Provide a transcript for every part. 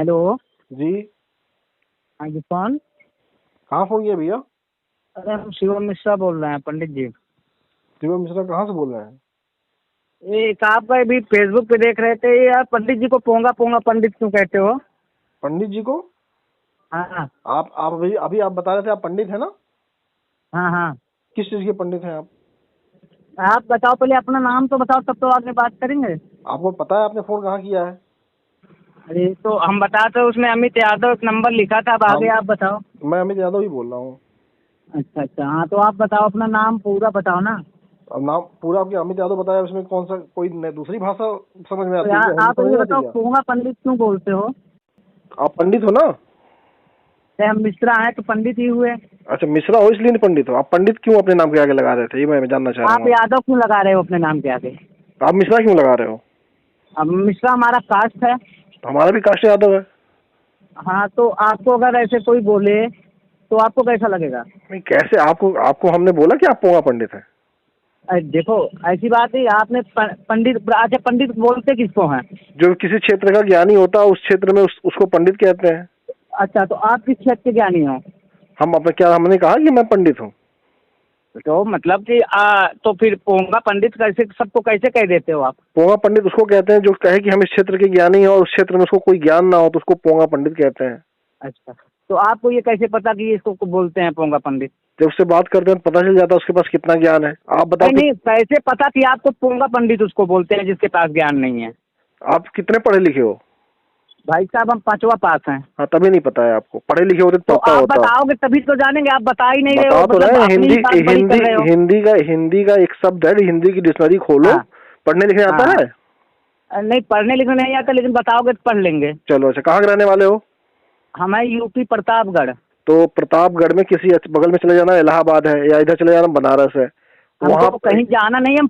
Hello. जी। हाँ जी, कौन? कहाँ फोन किया भैया? अरे हम शिवम मिश्रा बोल रहे हैं, पंडित जी। शिवम मिश्रा कहाँ से बोल रहे हैं? एक आपका अभी फेसबुक पे देख रहे थे यार, पंडित जी को पोंगा पोंगा पंडित क्यों कहते हो? पंडित जी को? हाँ आप अभी अभी आप बता रहे थे आप पंडित है ना? हाँ हाँ। किस चीज के पंडित हैं आप? आप बताओ, पहले अपना नाम तो बताओ, तब तो आगे बात करेंगे। आपको पता है आपने फोन कहाँ किया है? अरे तो हम बताते, उसमें अमित यादव एक नंबर लिखा था, अब आगे हम आप बताओ। मैं अमित यादव ही बोल रहा हूँ। अच्छा अच्छा, हाँ तो आप बताओ, अपना नाम पूरा बताओ ना। अब नाम पूरा आपके अमित यादव बताया, उसमें कौन सा कोई दूसरी भाषा समझ में तो आती है यार क्या? हिंदी आप समझ ये में आती है बताओ, क्या? पोंगा पंडित क्यों बोलते हो? आप पंडित हो ना? चाहे हम मिश्रा हैं तो पंडित ही हुए। अच्छा, मिश्रा हो इसलिए नहीं पंडित हो। आप पंडित क्यों अपने नाम के आगे लगा रहे थे, ये मैं जानना चाह रहा आप हूँ। यादव क्यों लगा रहे हो अपने नाम के आगे? आप मिश्रा क्यों लगा रहे हो? अब मिश्रा हमारा कास्ट है। हमारा भी कास्ट यादव है। हाँ तो आपको अगर ऐसे कोई बोले तो आपको कैसा लगेगा? नहीं, कैसे? आपको आपको हमने बोला कि आप पोंगा पंडित हैं? अरे देखो, ऐसी बात नहीं, आपने पंडित, अच्छा पंडित बोलते किसको हैं? जो किसी क्षेत्र का ज्ञानी होता है उस क्षेत्र में उसको पंडित कहते हैं। अच्छा, तो आप किस क्षेत्र के ज्ञानी हो? हम अपने क्या हमने कहा कि मैं पंडित हूँ? तो मतलब कि तो फिर पोंगा पंडित कैसे सबको कैसे कह देते हो आप? पोंगा पंडित उसको कहते हैं जो कहे कि हम इस क्षेत्र के ज्ञानी हैं और उस क्षेत्र में उसको कोई ज्ञान ना हो तो उसको पोंगा पंडित कहते हैं। अच्छा, तो आपको ये कैसे पता कि इसको बोलते हैं पोंगा पंडित? जब उससे बात करते हैं तो पता चल जाता है उसके पास कितना ज्ञान है। आप बताओ नहीं नहीं, कैसे पता कि आपको पोंगा पंडित उसको बोलते हैं जिसके पास ज्ञान नहीं है? आप कितने पढ़े लिखे हो? भाई साहब हम 5वां पास हैं। हाँ, तभी नहीं पता है आपको। पढ़े लिखे होते तो तो पता आप होता। बताओगे तभी तो जानेंगे, आप बता ही नहीं रहे हो, बता तो मतलब रहे हैं। अपनी हिंदी ही बात बड़ी हिंदी कर रहे हो। हिंदी का एक शब्द है, हिंदी की डिक्शनरी खोलो। हाँ पढ़ने लिखने आता हाँ। है? नहीं, पढ़ने लिखने नहीं आता, लेकिन बताओगे तो पढ़ लेंगे। चलो, अच्छा, कहाँ के रहने वाले हो? हमें यूपी प्रतापगढ़। तो प्रतापगढ़ में किसी बगल में चले जाना, इलाहाबाद है, या इधर चले जाना बनारस है। वहाँ हमको कहीं जाना नहीं है,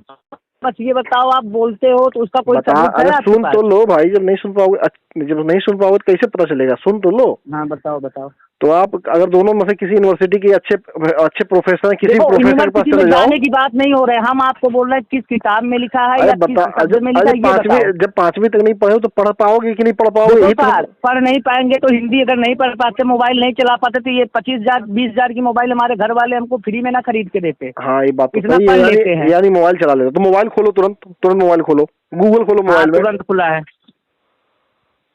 बस ये बताओ, आप बोलते हो तो उसका कोई बता। सबूत है अरे आपके सुन पास? तो लो भाई, जब नहीं सुन पाओगे जब नहीं सुन पाओगे तो कैसे पता चलेगा? सुन तो लो। हाँ बताओ बताओ। तो आप अगर दोनों में से किसी यूनिवर्सिटी के अच्छे अच्छे प्रोफेसर किसी भी देखो, प्रोफेसर के पास यूनिवर्सिटी में चले जाओ। जाने की बात नहीं हो रहे, हम आपको बोल रहे हैं किस किताब में लिखा है अरे या किस बता, शब्द में लिखा अरे है, ये पांचवी बताओ। जब पांचवी तक नहीं पढ़े हो तो पढ़ पाओगे कि नहीं पढ़ पाओगे? देखो यही तो सर, पढ़ नहीं पाएंगे तो हिंदी अगर नहीं पढ़ पाते, मोबाइल नहीं चला पाते, तो ये 25,000 20,000 की मोबाइल हमारे घर वाले हमको फ्री में ना खरीद के देते। हाँ, ये बात तो इतना सही पढ़ है। लेते हैं। यानी मोबाइल चला लेते तो मोबाइल खोलो, तुरंत तुरंत मोबाइल खोलो, गूगल खोलो हाँ मोबाइल में। तुरंत खुला है।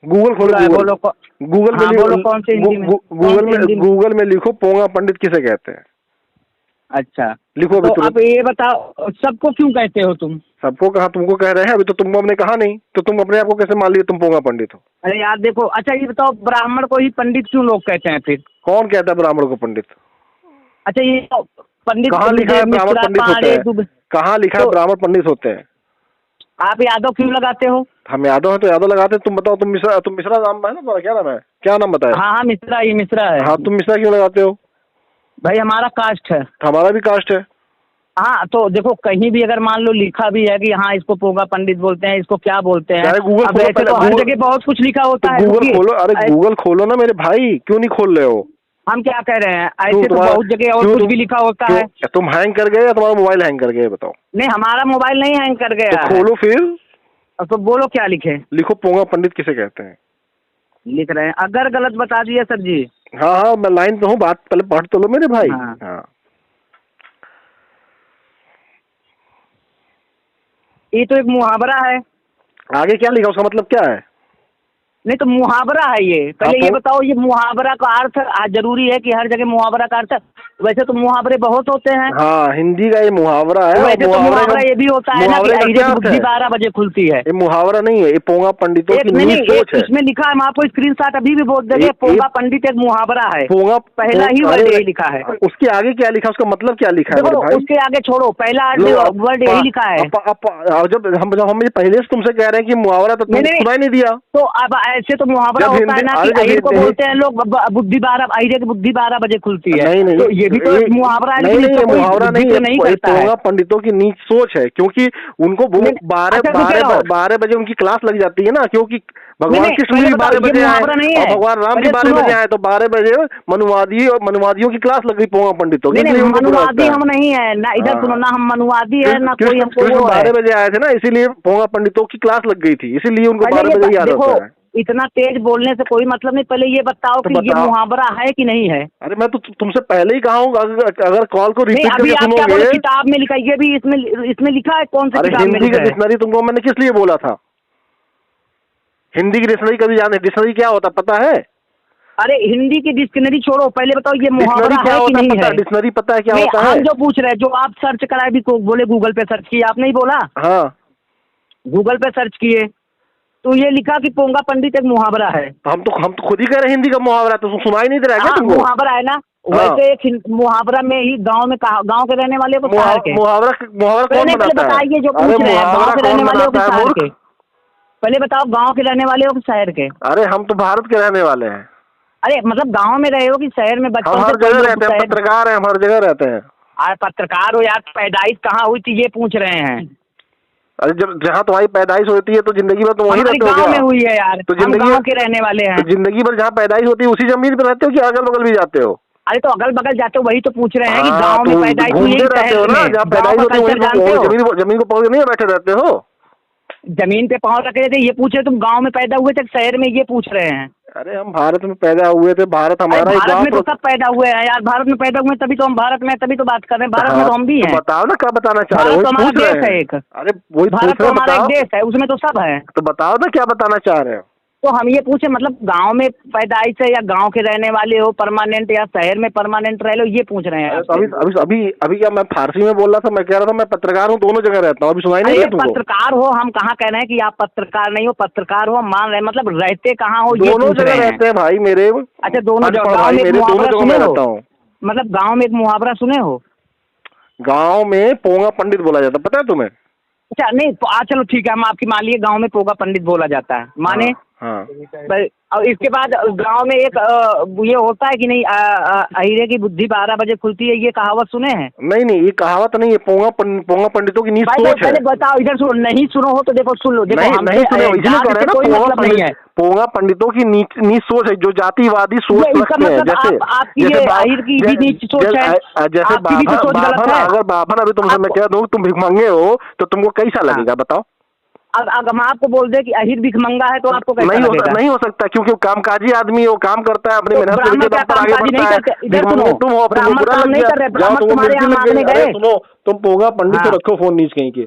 गूगल खोलो, खुला है, गूगल। बोलो गूगल में हाँ बोलो, कौन सी हिंदी में? कौन सी हिंदी में? गूगल में लिखो पोंगा पंडित किसे कहते हैं। अच्छा, लिखो अभी तो तुरंत। आप ये बताओ, सबको क्यों कहते हो तुम? सबको कहा? तुमको कह रहे हैं। अभी तो तुमको हमने कहा नहीं, तो तुम अपने आप को कैसे मान लिए तुम पोंगा पंडित हो? अरे यार देखो, अच्छा ये बताओ, ब्राह्मण को ही पंडित क्यों लोग कहते हैं फिर? कौन कहता है ब्राह्मण को पंडित? अच्छा ये तो पंडित कहाँ लिखा है ब्राह्मण मिश्रा पंडित होते हैं? कहाँ लिखा है तो ब्राह्मण पंडित होते हैं? आप यादव क्यों लगाते हो? हम यादव हैं तो यादव लगाते हैं। तुम बताओ, तुम मिश्रा नाम है ना तुम्हारा? क्या नाम है? क्या नाम बताया? हाँ हाँ, मिश्रा ही मिश्रा है। हाँ, तुम मिश्रा क्यों लगाते हो? भाई हमारा कास्ट है। हमारा भी कास्ट है। हाँ तो देखो, कहीं भी अगर मान लो लिखा भी है कि हाँ इसको पोंगा पंडित बोलते हैं, इसको क्या बोलते हैं, गूगल अब खोलो ऐसे पहले। तो हर जगह बहुत कुछ लिखा होता है। गूगल रुकिए, खोलो। अरे गूगल खोलो ना मेरे भाई, क्यों नहीं खोल रहे हो? हम क्या कह रहे हैं, ऐसे तो बहुत जगह और कुछ भी लिखा होता है। तुम हैंग कर गए या तुम्हारा मोबाइल हैंग कर गए? बताओ। नहीं, हमारा मोबाइल नहीं हैंग कर गया तो है। खोलो फिर। अब तो बोलो क्या लिखे। लिखो पोंगा पंडित किसे कहते हैं। लिख रहे हैं, अगर गलत बता दिया सर जी। हाँ हाँ, मैं लाइन पे हूँ, बात पहले पढ़ तो लो मेरे भाई। हाँ। हाँ, ये तो एक मुहावरा है। आगे क्या लिखा, उसका मतलब क्या है? नहीं तो मुहावरा है ये। पहले ये बताओ, ये मुहावरा का अर्थ जरूरी है कि हर जगह मुहावरा का अर्थ? वैसे तो मुहावरे बहुत होते हैं। हाँ, हिंदी का ये मुहावरा है। वैसे तो मुहावरा ये भी होता है ना कि अहिरे की बुद्धि 12 बजे खुलती है। ये मुहावरा नहीं है, ये पोंगा पंडितों की नीच सोच है। इसमें लिखा है, मैं आपको स्क्रीनशॉट अभी भी बोल देंगे, पोंगा पंडित एक मुहावरा है। पोंगा पहला ही वर्ड यही लिखा है। उसके आगे क्या लिखा, उसका मतलब क्या लिखा है मेरे भाई? उसके आगे छोड़ो, पहला वर्ड यही लिखा है। जब हम पहले से तुमसे कह रहे हैं कि मुहावरा, तो तुमने सुनाई नहीं दिया। तो अब ऐसे तो मुहावरा होता है ना कि अहिर को बोलते हैं लोग, बुद्धि 12 अहिरे की बुद्धि 12 बजे खुलती है। नहीं नहीं, तो ये भी तो मुहावरा है। नहीं, ये मुहावरा नहीं है, नहीं करता है। पोंगा पंडितों की नीच सोच है, क्योंकि उनको 12 बजे उनकी क्लास लग जाती है ना, क्योंकि भगवान कृष्ण भी 12 बजे आए और भगवान राम भी 12 बजे आए, तो 12 बजे मनुवादियों की क्लास लग गई पोंगा पंडितों की। मनुवादी हम नहीं है ना, इधर सुनो ना, हम मनुवादी है ना, कोई हमको 12 बजे आए थे ना, इसीलिए पोंगा पंडितों की क्लास लग गई थी, इसीलिए उनको 12 बजे याद होता है। इतना तेज बोलने से कोई मतलब नहीं, पहले ये बताओ कि ये मुहावरा है कि नहीं है। अरे मैं तो तुमसे पहले ही कहा हूँ, अगर कॉल को रिपीट अभी करके आप क्या सुनोगे। बोले किताब में लिखा, ये भी इसमें लिखा है, कौन सी किताब में हिंदी लिखा का है? डिक्शनरी तुमको मैंने किस लिए बोला था? हिंदी की डिक्शनरी कभी जाने, डिक्शनरी क्या होता पता है? अरे हिंदी की डिक्शनरी छोड़ो, पहले बताओ ये मुहावरा क्या है कि होता नहीं है? डिक्शनरी पता है क्या होता है? हम जो पूछ रहे हैं, जो आप सर्च कराए भी बोले गूगल पे सर्च किए, आप नहीं बोला? हाँ, गूगल पे सर्च किए तो ये लिखा कि पोंगा पंडित एक मुहावरा है। हम तो खुद ही कह रहे हिंदी का मुहावरा, तो सुनाई नहीं दे रहा है क्या तुमको? मुहावरा है ना। हाँ। वैसे एक मुहावरा में ही गांव में गांव के रहने वाले को शहर के मुहावरा कौन बनाता है? बताइए, जो पूछ रहे हैं गांव के रहने वाले को शहर के, पहले बताओ गांव के रहने वाले हो कि शहर के? अरे हम तो भारत के रहने वाले हैं। अरे मतलब गांव में रहे हो कि शहर में? बचपन हम हर जगह रहते हैं, पत्रकार हैं, हम हर जगह रहते हैं। अरे पत्रकार हो यार, पैदाइश कहाँ हुई थी ये पूछ रहे हैं। अरे जब जहाँ तुम्हारी पैदाइश होती है तो जिंदगी भर तुम वहीं रहते हो? गाँव में हुई है यार, तो हम गाँव के रहने वाले हैं। तो जिंदगी भर जहाँ पैदाइश होती है उसी जमीन पे रहते हो कि अगल बगल भी जाते हो? अरे तो अगल बगल जाते हो, वही तो पूछ रहे हैं कि गांव में पैदाइश हुई है, रहते हो ना, जहाँ पैदाइश होती है जमीन को पकड़ के नहीं बैठे रहते हो? जमीन पे पाँव रख रहे थे, ये पूछ रहे तुम गांव में पैदा हुए थे शहर में, ये पूछ रहे हैं। अरे हम भारत में पैदा हुए थे, भारत हमारा ही भारत में तो सब पैदा हुए हैं यार, भारत में पैदा हुए तभी तो हम भारत में, तभी तो बात कर रहे हैं, भारत में तो हम भी हैं। बताओ ना क्या बताना चाह रहे हो? भारत हमारा देश है एक। अरे वही भारत तो हमारा एक देश है, उसमें तो सब है। तो बताओ ना क्या बताना चाह रहे हो? तो हम ये पूछे मतलब गांव में पैदाइश है या गांव के रहने वाले हो परमानेंट, या शहर में परमानेंट रह लो, ये पूछ रहे हैं। अभी क्या मैं फारसी में बोल रहा था? मैं कह रहा था मैं पत्रकार हूँ, दोनों जगह रहता हूँ। अभी सुनाई नहीं है तुमको? पत्रकार हो, हम कहाँ कह रहे हैं कि आप पत्रकार नहीं हो, पत्रकार हो मान रहे हैं, मतलब रहते कहाँ हो? दोनों जगह रहते हैं भाई मेरे। अच्छा दोनों जगह सुने हो? मतलब गाँव में एक मुहावरा सुने हो? गाँव में पोंगा पंडित बोला जाता, पता है तुम्हें? अच्छा नहीं, चलो ठीक है, हम आपकी मान लिए गांव में पोगा पंडित बोला जाता है, माने। हाँ। और इसके बाद गांव में एक ये होता है कि नहीं, अहिरे की बुद्धि 12 बजे खुलती है, ये कहावत सुने हैं? नहीं ये कहावत नहीं है, पोंगा पंडितों की नीच सोच है। पहले बताओ, इधर सुनो, नहीं सुनो हो तो देखो सुन लो, देखो नहीं सुने, इसलिए कह रहे हैं ना पोंगा पंडितों की नीच सोच है, जो जातिवादी सोच रखते हैं। जैसे आपकी ये अहिर की भी नीच सोच है, जैसे अगर बाभन अभी तुमसे मैं कह दूं तुम भिखमंगे हो तो तुमको कैसा लगेगा बताओ? अगर हम आपको बोल दे कि अहिर भिखमंगा है तो आपको कैसा लगेगा? नहीं हो सकता, क्योंकि वो कामकाजी आदमी है, वो काम करता है, अपनी मेहनत के दम पर आगे बढ़ता है। तुम हो, तुम पोगा पंडित तो रखो फोन नीच कहीं के।